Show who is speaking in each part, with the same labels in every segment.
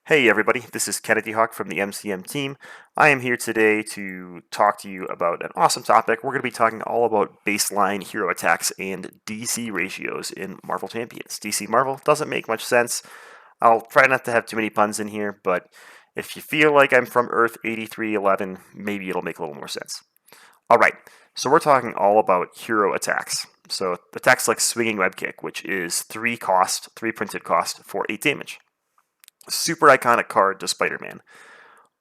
Speaker 1: Hey everybody, this is Kennedy Hawk from the MCM team. I am here today to talk to you about an awesome topic. We're going to be talking all about baseline hero attacks and DC ratios in Marvel Champions. DC Marvel doesn't make much sense. I'll try not to have too many puns in here, but if you feel like I'm from Earth 8311, maybe it'll make a little more sense. Alright, so we're talking all about hero attacks. So attacks like Swinging Web Kick, which is 3 cost, 3 printed cost for 8 damage. Super iconic card to Spider-Man.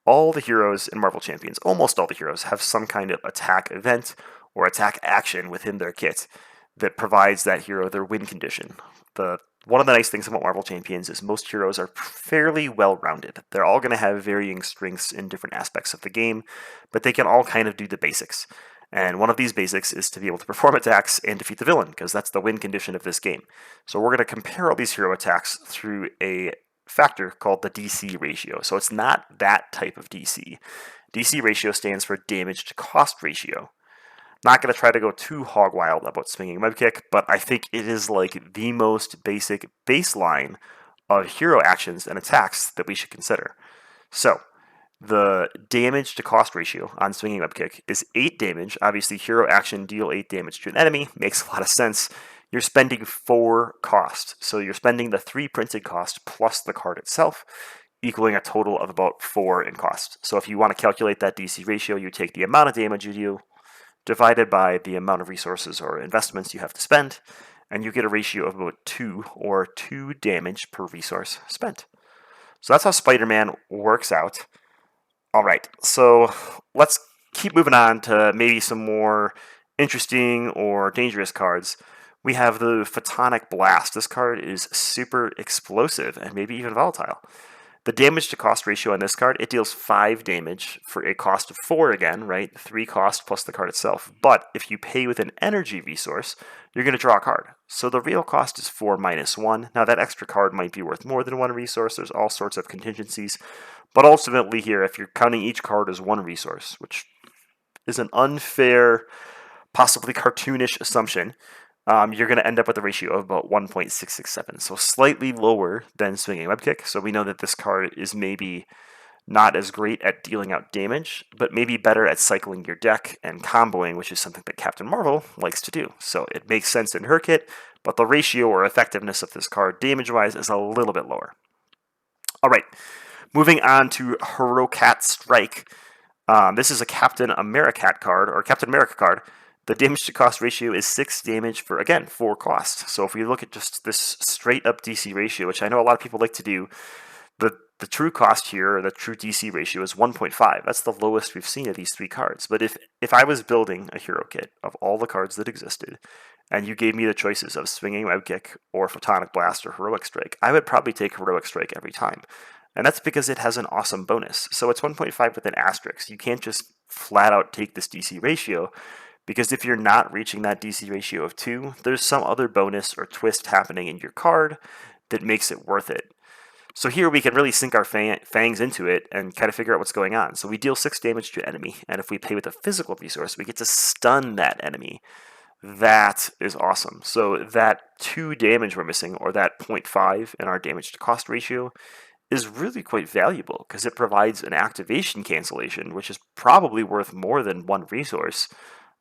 Speaker 1: All the heroes in Marvel Champions, almost all the heroes, have some kind of attack event or attack action within their kit that provides that hero their win condition. One of the nice things about Marvel Champions is most heroes are fairly well-rounded. They're all going to have varying strengths in different aspects of the game, but they can all kind of do the basics. And one of these basics is to be able to perform attacks and defeat the villain, because that's the win condition of this game. So we're going to compare all these hero attacks through a factor called the DC ratio. So it's not that type of DC. DC ratio stands for damage to cost ratio. Not going to try to go too hog wild about Swinging Web Kick, but I think it is like the most basic baseline of hero actions and attacks that we should consider. So the damage to cost ratio on Swinging Web Kick is 8 damage. Obviously, hero action deal 8 damage to an enemy. Makes a lot of sense. You're spending 4 cost. So you're spending the 3 printed cost plus the card itself, equaling a total of about 4 in cost. So if you want to calculate that DC ratio, you take the amount of damage you deal divided by the amount of resources or investments you have to spend, and you get a ratio of about 2, or 2 damage per resource spent. So that's how Spider-Man works out. Alright, so let's keep moving on to maybe some more interesting or dangerous cards. We have the Photonic Blast. This card is super explosive and maybe even volatile. The damage to cost ratio on this card, it deals 5 damage for a cost of 4 again, right? 3 cost plus the card itself. But if you pay with an energy resource, you're going to draw a card. So the real cost is 4 minus 1. Now that extra card might be worth more than 1 resource. There's all sorts of contingencies. But ultimately here, if you're counting each card as 1 resource, which is an unfair, possibly cartoonish assumption, you're going to end up with a ratio of about 1.667, so slightly lower than Swinging Web Kick. So we know that this card is maybe not as great at dealing out damage, but maybe better at cycling your deck and comboing, which is something that Captain Marvel likes to do. So it makes sense in her kit, but the ratio or effectiveness of this card damage-wise is a little bit lower. All right, moving on to Herocat Strike. This is a Captain America card, or Captain America card. The damage to cost ratio is 6 damage for, again, 4 cost. So if we look at just this straight up DC ratio, which I know a lot of people like to do, the true cost here, or the true DC ratio, is 1.5. That's the lowest we've seen of these 3 cards. But if I was building a hero kit of all the cards that existed, and you gave me the choices of Swinging Web Kick or Photonic Blast or Heroic Strike, I would probably take Heroic Strike every time. And that's because it has an awesome bonus. So it's 1.5 with an asterisk. You can't just flat out take this DC ratio, because if you're not reaching that DC ratio of 2, there's some other bonus or twist happening in your card that makes it worth it. So here we can really sink our fangs into it and kind of figure out what's going on. So we deal 6 damage to an enemy, and if we pay with a physical resource, we get to stun that enemy. That is awesome. So that 2 damage we're missing, or that 0.5 in our damage to cost ratio, is really quite valuable because it provides an activation cancellation, which is probably worth more than 1 resource.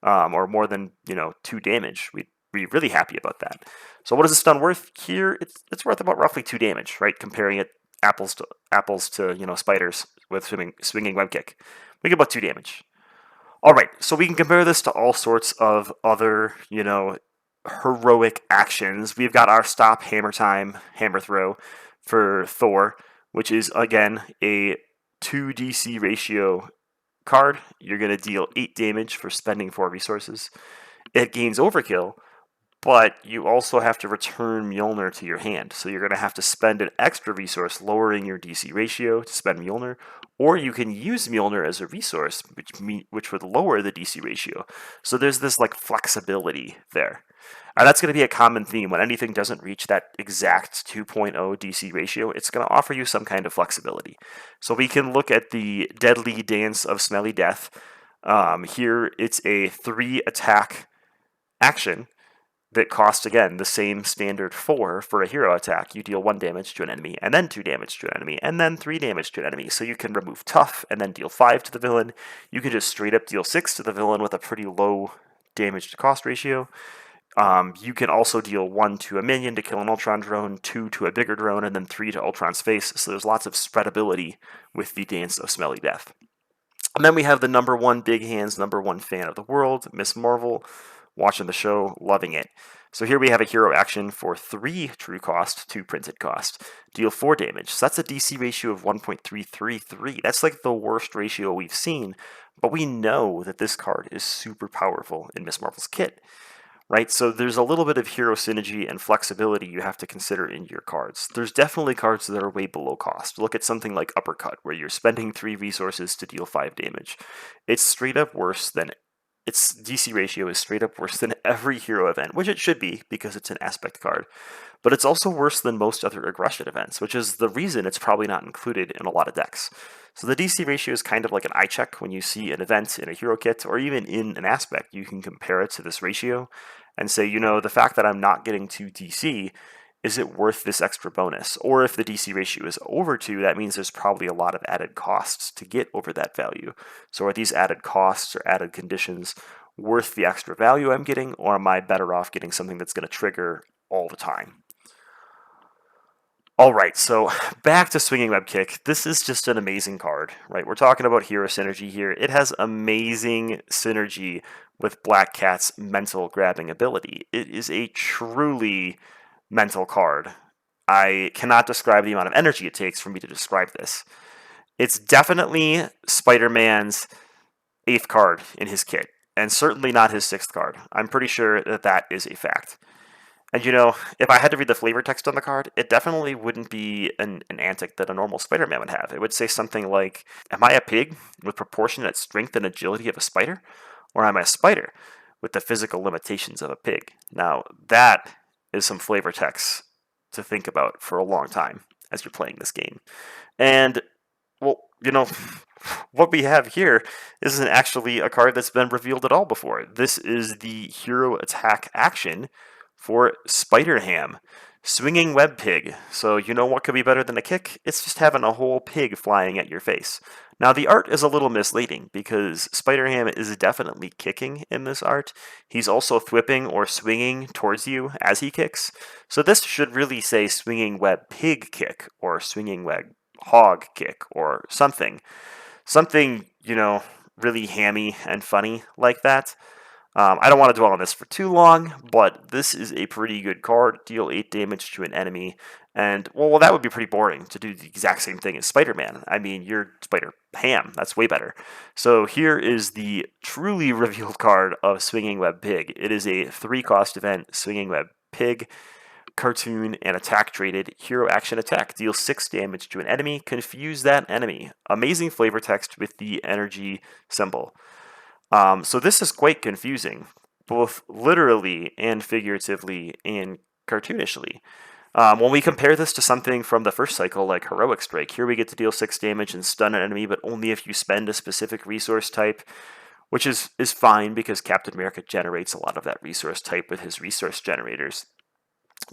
Speaker 1: Or more than 2 damage. We'd be really happy about that. So what is the stun worth here? It's worth about roughly 2 damage, right? Comparing it apples to spiders with Swinging Web Kick. We get about 2 damage. All right, so we can compare this to all sorts of other heroic actions. We've got our Stop Hammer Time Hammer Throw for Thor, which is again a 2 DC ratio card. You're going to deal 8 damage for spending 4 resources. It gains overkill, but you also have to return Mjolnir to your hand. So you're going to have to spend an extra resource lowering your DC ratio to spend Mjolnir, or you can use Mjolnir as a resource, which would lower the DC ratio. So there's this like flexibility there. And that's going to be a common theme. When anything doesn't reach that exact 2.0 DC ratio, it's going to offer you some kind of flexibility. So we can look at the Deadly Dance of Smelly Death. Here it's a 3 attack action that cost, again, the same standard 4 for a hero attack. You deal 1 damage to an enemy, and then 2 damage to an enemy, and then 3 damage to an enemy. So you can remove tough, and then deal 5 to the villain. You can just straight up deal 6 to the villain with a pretty low damage to cost ratio. You can also deal 1 to a minion to kill an Ultron drone, 2 to a bigger drone, and then 3 to Ultron's face. So there's lots of spreadability with the Dance of Smelly Death. And then we have the number 1 big hands, number 1 fan of the world, Miss Marvel, watching the show, loving it. So here we have a hero action for 3 true cost, 2 printed cost. Deal 4 damage. So that's a DC ratio of 1.333. That's like the worst ratio we've seen, but we know that this card is super powerful in Miss Marvel's kit. Right, so there's a little bit of hero synergy and flexibility you have to consider in your cards. There's definitely cards that are way below cost. Look at something like Uppercut, where you're spending 3 resources to deal 5 damage. It's straight up worse than its DC ratio is straight up worse than every hero event, which it should be because it's an aspect card. But it's also worse than most other aggression events, which is the reason it's probably not included in a lot of decks. So the DC ratio is kind of like an eye check when you see an event in a hero kit, or even in an aspect, you can compare it to this ratio and say, you know, the fact that I'm not getting 2 DC, is it worth this extra bonus? Or if the DC ratio is over 2, that means there's probably a lot of added costs to get over that value. So are these added costs or added conditions worth the extra value I'm getting, or am I better off getting something that's going to trigger all the time? All right, so back to Swinging Web Kick. This is just an amazing card, right? We're talking about hero synergy here. It has amazing synergy with Black Cat's mental grabbing ability. It is a truly mental card. I cannot describe the amount of energy it takes for me to describe this. It's definitely Spider-Man's 8th card in his kit, and certainly not his 6th card. I'm pretty sure that that is a fact. And you know, if I had to read the flavor text on the card, it definitely wouldn't be an antic that a normal Spider-Man would have. It would say something like, am I a pig with proportionate strength and agility of a spider? Or am I a spider with the physical limitations of a pig? Now, that is some flavor text to think about for a long time as you're playing this game. And, well, you know, what we have here isn't actually a card that's been revealed at all before. This is the hero attack action for Spider-Ham, Swinging Web Pig. So you know what could be better than a kick? It's just having a whole pig flying at your face. Now the art is a little misleading because Spider-Ham is definitely kicking in this art. He's also thwipping or swinging towards you as he kicks. So this should really say Swinging Web Pig Kick or Swinging Web Hog Kick or something. Something, you know, really hammy and funny like that. I don't want to dwell on this for too long, but this is a pretty good card. Deal 8 damage to an enemy, and, well, that would be pretty boring to do the exact same thing as Spider-Man. I mean, you're Spider-Ham. That's way better. So here is the truly revealed card of Swinging Web Pig. It is a 3-cost event, Swinging Web Pig, cartoon, and attack traded. Hero action attack. Deal 6 damage to an enemy. Confuse that enemy. Amazing flavor text with the energy symbol. So this is quite confusing, both literally and figuratively and cartoonishly. When we compare this to something from the first cycle, like Heroic Strike, here we get to deal 6 damage and stun an enemy, but only if you spend a specific resource type, which is fine because Captain America generates a lot of that resource type with his resource generators.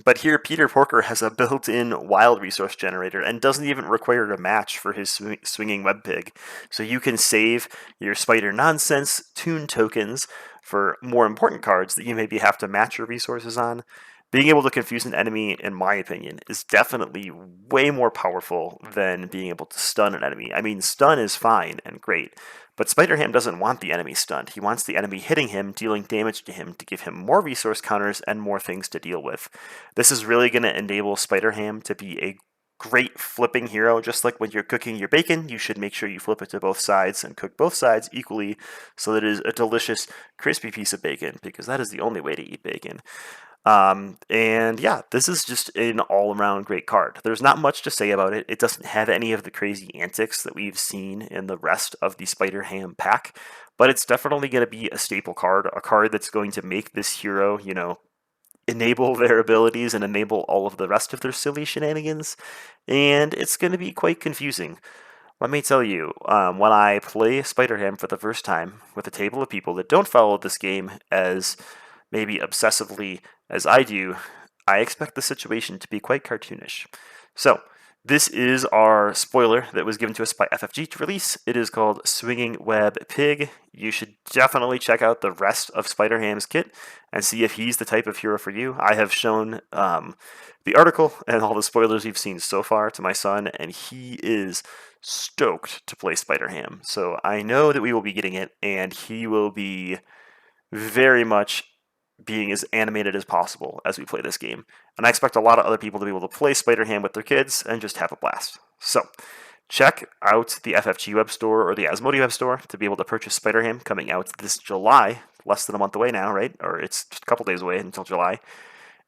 Speaker 1: But here, Peter Porker has a built-in wild resource generator and doesn't even require a match for his Swinging Web Pig. So you can save your Spider Nonsense Toon tokens for more important cards that you maybe have to match your resources on. Being able to confuse an enemy, in my opinion, is definitely way more powerful than being able to stun an enemy. I mean, stun is fine and great, but Spider-Ham doesn't want the enemy stunned. He wants the enemy hitting him, dealing damage to him to give him more resource counters and more things to deal with. This is really going to enable Spider-Ham to be a great flipping hero. Just like when you're cooking your bacon, you should make sure you flip it to both sides and cook both sides equally so that it is a delicious, crispy piece of bacon, because that is the only way to eat bacon. And yeah, this is just an all-around great card. There's not much to say about it. It doesn't have any of the crazy antics that we've seen in the rest of the Spider-Ham pack, but it's definitely going to be a staple card, a card that's going to make this hero, you know, enable their abilities and enable all of the rest of their silly shenanigans, and it's going to be quite confusing. Let me tell you, when I play Spider-Ham for the first time with a table of people that don't follow this game as maybe obsessively as I do, I expect the situation to be quite cartoonish. So, this is our spoiler that was given to us by FFG to release. It is called Swinging Web Pig. You should definitely check out the rest of Spider-Ham's kit and see if he's the type of hero for you. I have shown the article and all the spoilers we've seen so far to my son, and he is stoked to play Spider-Ham. So I know that we will be getting it, and he will be very much being as animated as possible as we play this game. And I expect a lot of other people to be able to play Spider-Ham with their kids and just have a blast. So, check out the FFG Webstore or the Asmodee Webstore to be able to purchase Spider-Ham coming out this July. Less than a month away now, right? Or it's just a couple days away until July.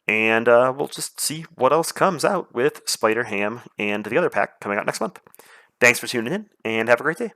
Speaker 1: And we'll just see what else comes out with Spider-Ham and the other pack coming out next month. Thanks for tuning in, and have a great day.